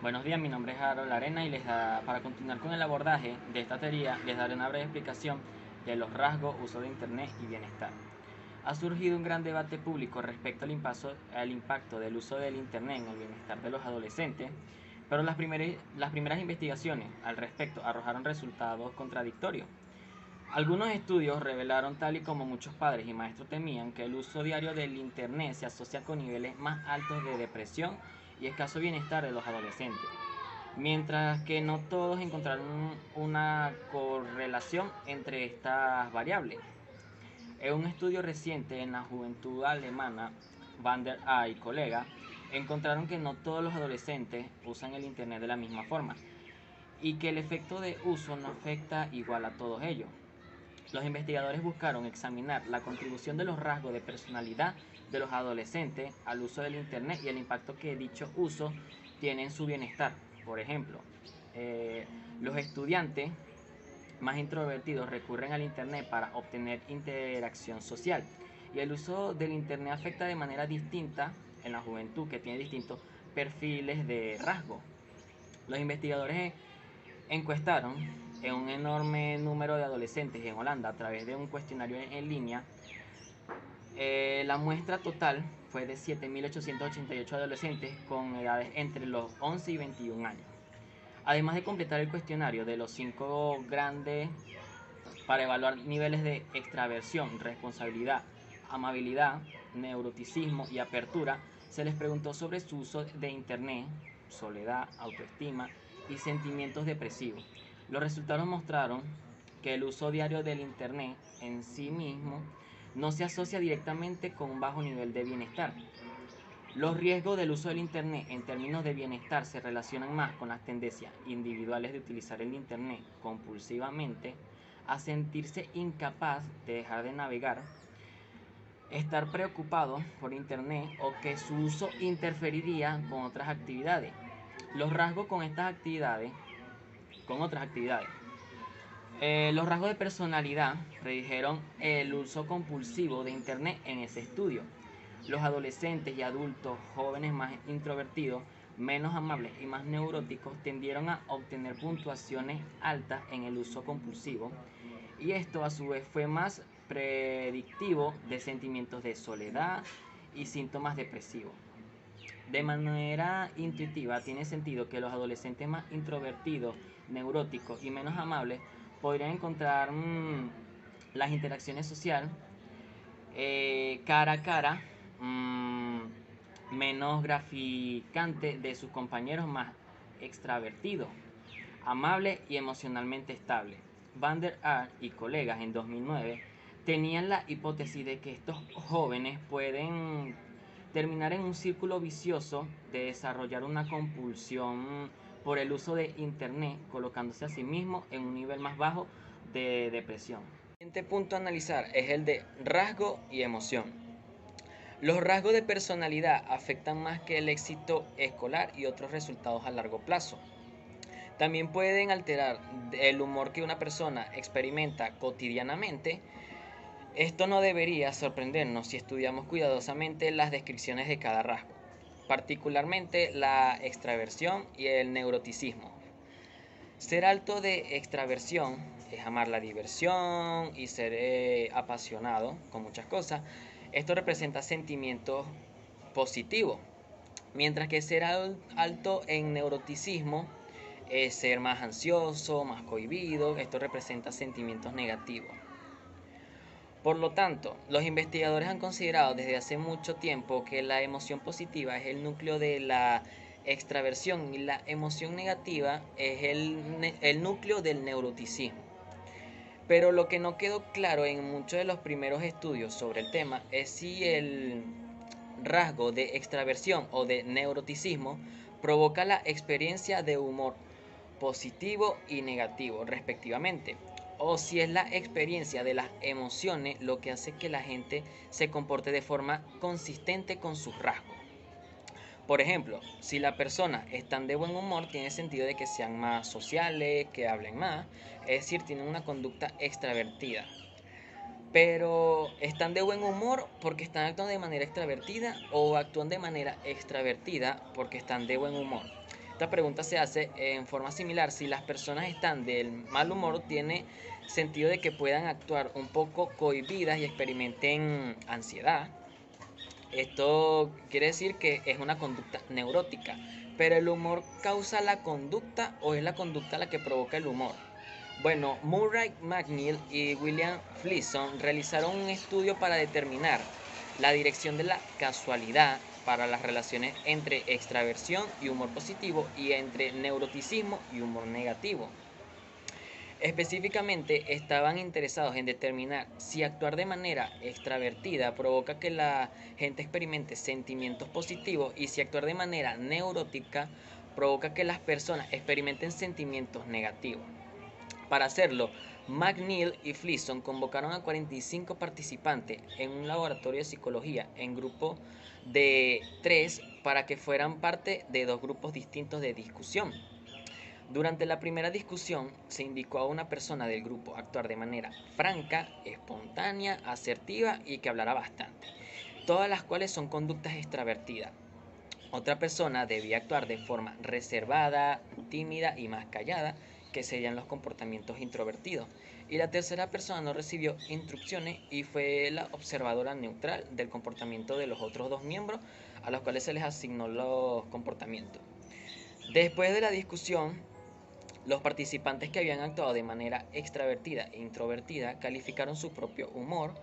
Buenos días, mi nombre es Harold Arena y para continuar con el abordaje de esta teoría les daré una breve explicación de los rasgos, uso de Internet y bienestar. Ha surgido un gran debate público respecto al impacto del uso del Internet en el bienestar de los adolescentes, pero las primeras investigaciones al respecto arrojaron resultados contradictorios. Algunos estudios revelaron, tal y como muchos padres y maestros temían, que el uso diario del Internet se asocia con niveles más altos de depresión y escaso bienestar de los adolescentes, mientras que no todos encontraron una correlación entre estas variables. En un estudio reciente en la juventud alemana, Van der A y colega encontraron que no todos los adolescentes usan el Internet de la misma forma y que el efecto de uso no afecta igual a todos ellos. Los investigadores buscaron examinar la contribución de los rasgos de personalidad de los adolescentes al uso del Internet y el impacto que dicho uso tiene en su bienestar. Por ejemplo, los estudiantes más introvertidos recurren al Internet para obtener interacción social y el uso del Internet afecta de manera distinta en la juventud, que tiene distintos perfiles de rasgos. Los investigadores encuestaron en un enorme número de adolescentes en Holanda a través de un cuestionario en línea. La muestra total fue de 7.888 adolescentes con edades entre los 11 y 21 años. Además de completar el cuestionario de los 5 grandes para evaluar niveles de extraversión, responsabilidad, amabilidad, neuroticismo y apertura, se les preguntó sobre su uso de Internet, soledad, autoestima y sentimientos depresivos. Los resultados mostraron que el uso diario del Internet en sí mismo no se asocia directamente con un bajo nivel de bienestar. Los riesgos del uso del Internet en términos de bienestar se relacionan más con las tendencias individuales de utilizar el Internet compulsivamente, a sentirse incapaz de dejar de navegar, estar preocupado por Internet o que su uso interferiría con otras actividades. Los rasgos con otras actividades. Los rasgos de personalidad predijeron el uso compulsivo de Internet en ese estudio. Los adolescentes y adultos jóvenes más introvertidos, menos amables y más neuróticos tendieron a obtener puntuaciones altas en el uso compulsivo, y esto a su vez fue más predictivo de sentimientos de soledad y síntomas depresivos. De manera intuitiva tiene sentido que los adolescentes más introvertidos, neuróticos y menos amables podrían encontrar las interacciones sociales cara a cara, menos graficante de sus compañeros más extravertidos, amables y emocionalmente estables. Van der Aar y colegas en 2009 tenían la hipótesis de que estos jóvenes pueden terminar en un círculo vicioso de desarrollar una compulsión por el uso de Internet, colocándose a sí mismos en un nivel más bajo de depresión. El siguiente punto a analizar es el de rasgo y emoción. Los rasgos de personalidad afectan más que el éxito escolar y otros resultados a largo plazo. También pueden alterar el humor que una persona experimenta cotidianamente. Esto no debería sorprendernos si estudiamos cuidadosamente las descripciones de cada rasgo, particularmente la extraversión y el neuroticismo. Ser alto de extraversión es amar la diversión y ser apasionado con muchas cosas. Esto representa sentimientos positivos, mientras que ser alto en neuroticismo es ser más ansioso, más cohibido. Esto representa sentimientos negativos. Por lo tanto, los investigadores han considerado desde hace mucho tiempo que la emoción positiva es el núcleo de la extraversión y la emoción negativa es el núcleo del neuroticismo. Pero lo que no quedó claro en muchos de los primeros estudios sobre el tema es si el rasgo de extraversión o de neuroticismo provoca la experiencia de humor positivo y negativo respectivamente, o si es la experiencia de las emociones lo que hace que la gente se comporte de forma consistente con sus rasgos. Por ejemplo, si la persona están de buen humor, tiene sentido de que sean más sociales, que hablen más, es decir, tienen una conducta extravertida. Pero están de buen humor porque están actuando de manera extravertida o actúan de manera extravertida porque están de buen humor. Esta pregunta se hace en forma similar: si las personas están del mal humor, tiene sentido de que puedan actuar un poco cohibidas y experimenten ansiedad. Esto quiere decir que es una conducta neurótica. Pero ¿el humor causa la conducta o es la conducta la que provoca el humor? Bueno, Murray McNeil y William Fleason realizaron un estudio para determinar la dirección de la casualidad para las relaciones entre extraversión y humor positivo y entre neuroticismo y humor negativo. Específicamente, estaban interesados en determinar si actuar de manera extravertida provoca que la gente experimente sentimientos positivos y si actuar de manera neurótica provoca que las personas experimenten sentimientos negativos. Para hacerlo, McNeil y Fleason convocaron a 45 participantes en un laboratorio de psicología en grupo de 3 para que fueran parte de dos grupos distintos de discusión. Durante la primera discusión, se indicó a una persona del grupo actuar de manera franca, espontánea, asertiva y que hablara bastante, todas las cuales son conductas extravertidas. Otra persona debía actuar de forma reservada, tímida y más callada, que serían los comportamientos introvertidos. Y la tercera persona no recibió instrucciones y fue la observadora neutral del comportamiento de los otros dos miembros, a los cuales se les asignó los comportamientos. Después de la discusión, los participantes que habían actuado de manera extravertida e introvertida calificaron su propio humor,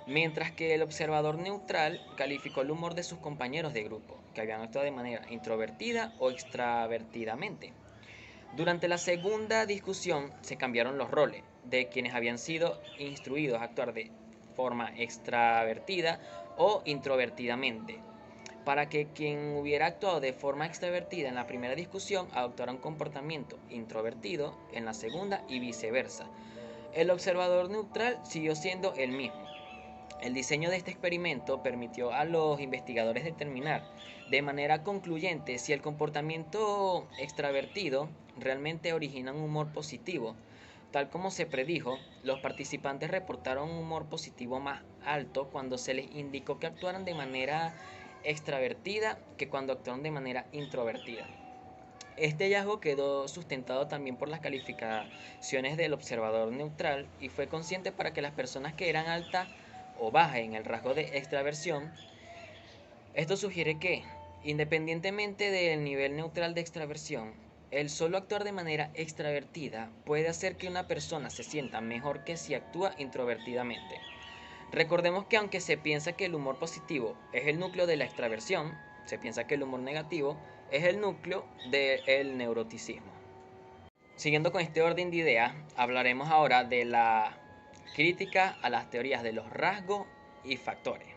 mientras que el observador neutral calificó el humor de sus compañeros de grupo, que habían actuado de manera introvertida o extravertidamente. Durante la segunda discusión se cambiaron los roles de quienes habían sido instruidos a actuar de forma extravertida o introvertidamente, para que quien hubiera actuado de forma extravertida en la primera discusión adoptara un comportamiento introvertido en la segunda y viceversa. El observador neutral siguió siendo el mismo. El diseño de este experimento permitió a los investigadores determinar de manera concluyente si el comportamiento extravertido realmente origina un humor positivo. Tal como se predijo, los participantes reportaron un humor positivo más alto cuando se les indicó que actuaran de manera extravertida que cuando actuaron de manera introvertida. Este hallazgo quedó sustentado también por las calificaciones del observador neutral y fue consciente para que las personas que eran altas o bajas en el rasgo de extraversión. Esto sugiere que, independientemente del nivel neutral de extraversión, el solo actuar de manera extravertida puede hacer que una persona se sienta mejor que si actúa introvertidamente. Recordemos que aunque se piensa que el humor positivo es el núcleo de la extraversión, se piensa que el humor negativo es el núcleo del neuroticismo. Siguiendo con este orden de ideas, hablaremos ahora de la crítica a las teorías de los rasgos y factores.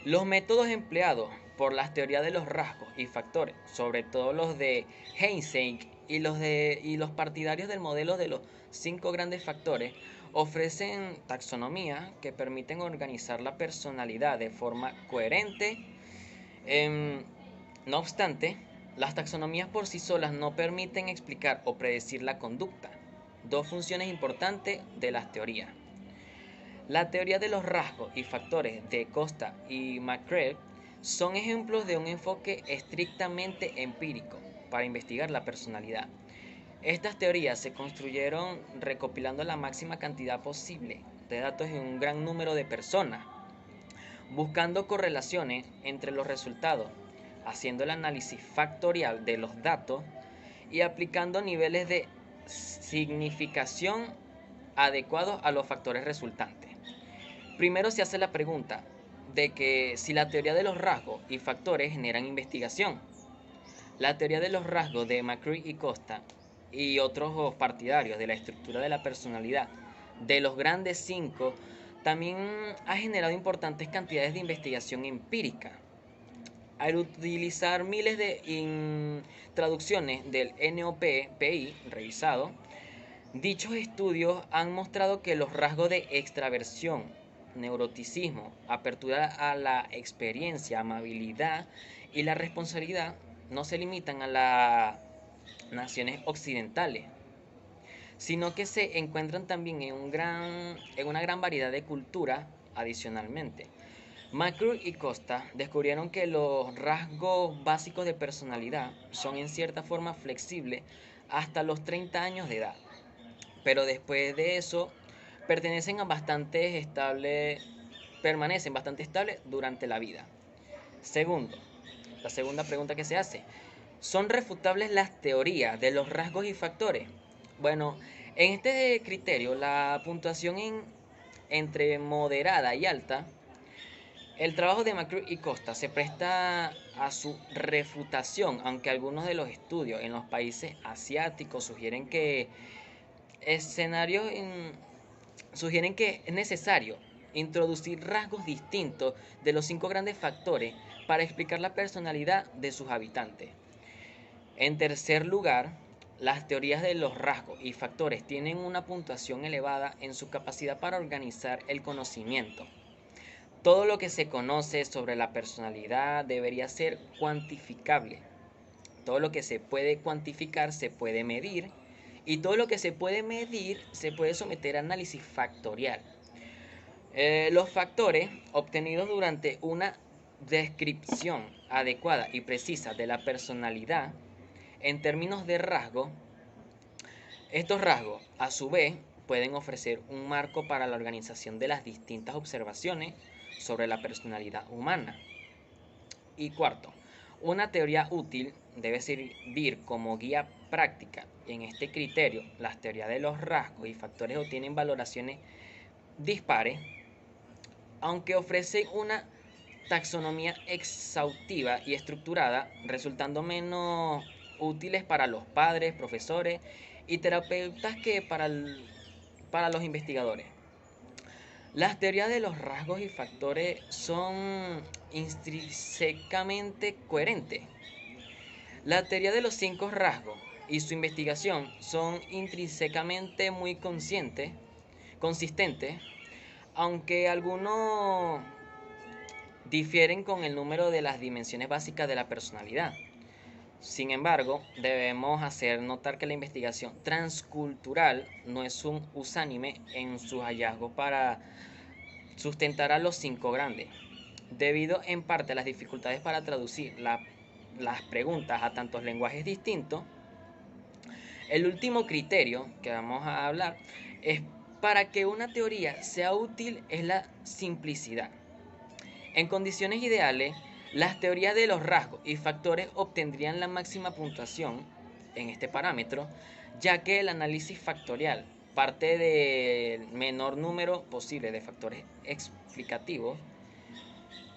Los métodos empleados por las teorías de los rasgos y factores, sobre todo los de Eysenck y los partidarios del modelo de los 5 grandes factores, ofrecen taxonomías que permiten organizar la personalidad de forma coherente. No obstante, las taxonomías por sí solas no permiten explicar o predecir la conducta, dos funciones importantes de las teorías. La teoría de los rasgos y factores de Costa y McCrea son ejemplos de un enfoque estrictamente empírico para investigar la personalidad. Estas teorías se construyeron recopilando la máxima cantidad posible de datos en un gran número de personas, buscando correlaciones entre los resultados, haciendo el análisis factorial de los datos y aplicando niveles de significación adecuados a los factores resultantes. Primero se hace la pregunta de que si la teoría de los rasgos y factores generan investigación. La teoría de los rasgos de McCrea y Costa y otros partidarios de la estructura de la personalidad de los grandes 5 también ha generado importantes cantidades de investigación empírica. Al utilizar miles de traducciones del NOPI revisado, dichos estudios han mostrado que los rasgos de extraversión, neuroticismo, apertura a la experiencia, amabilidad y la responsabilidad no se limitan a las naciones occidentales, sino que se encuentran también en una gran variedad de culturas adicionalmente. McClure y Costa descubrieron que los rasgos básicos de personalidad son en cierta forma flexibles hasta los 30 años de edad, pero después de eso pertenecen a bastante estable, permanecen bastante estables durante la vida. Segundo, la segunda pregunta que se hace, ¿son refutables las teorías de los rasgos y factores? Bueno, en este criterio la puntuación entre moderada y alta, el trabajo de McClure y Costa se presta a su refutación, aunque algunos de los estudios en los países asiáticos escenarios en- sugieren que es necesario introducir rasgos distintos de los 5 grandes factores para explicar la personalidad de sus habitantes. En tercer lugar, las teorías de los rasgos y factores tienen una puntuación elevada en su capacidad para organizar el conocimiento. Todo lo que se conoce sobre la personalidad debería ser cuantificable. Todo lo que se puede cuantificar se puede medir y todo lo que se puede medir se puede someter a análisis factorial. Los factores obtenidos durante una descripción adecuada y precisa de la personalidad en términos de rasgo, estos rasgos a su vez pueden ofrecer un marco para la organización de las distintas observaciones sobre la personalidad humana. Y cuarto, una teoría útil debe servir como guía práctica. En este criterio, las teorías de los rasgos y factores obtienen valoraciones dispares, aunque ofrecen una taxonomía exhaustiva y estructurada, resultando menos útiles para los padres, profesores y terapeutas que para los investigadores. Las teorías de los rasgos y factores son intrínsecamente coherentes. La teoría de los 5 rasgos y su investigación son intrínsecamente muy consistentes, aunque algunos difieren con el número de las dimensiones básicas de la personalidad. Sin embargo, debemos hacer notar que la investigación transcultural no es un usánime en sus hallazgos para sustentar a los 5 grandes, debido en parte a las dificultades para traducir las preguntas a tantos lenguajes distintos. El último criterio que vamos a hablar es para que una teoría sea útil es la simplicidad. En condiciones ideales, las teorías de los rasgos y factores obtendrían la máxima puntuación en este parámetro, ya que el análisis factorial parte del menor número posible de factores explicativos.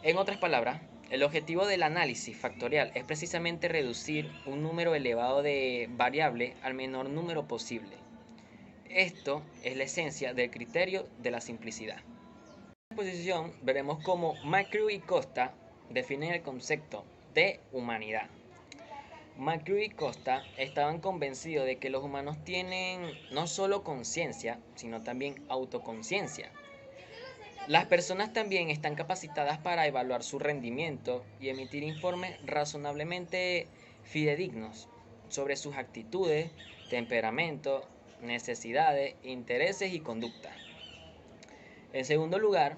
En otras palabras, el objetivo del análisis factorial es precisamente reducir un número elevado de variables al menor número posible. Esto es la esencia del criterio de la simplicidad. En esta exposición veremos cómo McClure y Costa definen el concepto de humanidad. McClure y Costa estaban convencidos de que los humanos tienen no solo conciencia, sino también autoconciencia. Las personas también están capacitadas para evaluar su rendimiento y emitir informes razonablemente fidedignos sobre sus actitudes, temperamento, necesidades, intereses y conducta. En segundo lugar,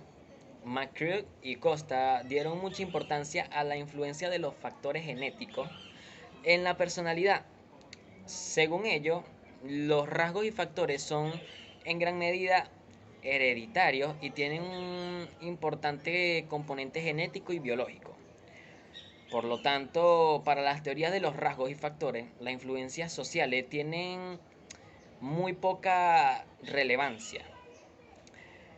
McClure y Costa dieron mucha importancia a la influencia de los factores genéticos en la personalidad. Según ellos, los rasgos y factores son en gran medida hereditarios y tienen un importante componente genético y biológico. Por lo tanto, para las teorías de los rasgos y factores, las influencias sociales tienen muy poca relevancia.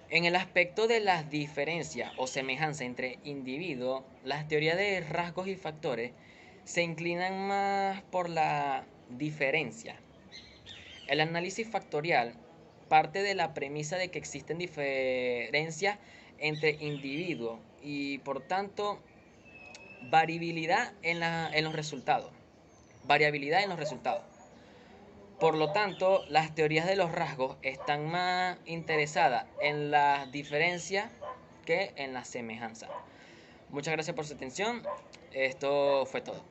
En el aspecto de las diferencias o semejanzas entre individuos, las teorías de rasgos y factores se inclinan más por la diferencia. El análisis factorial parte de la premisa de que existen diferencias entre individuos y por tanto variabilidad en los resultados. Variabilidad en los resultados. Por lo tanto, las teorías de los rasgos están más interesadas en las diferencias que en las semejanzas. Muchas gracias por su atención. Esto fue todo.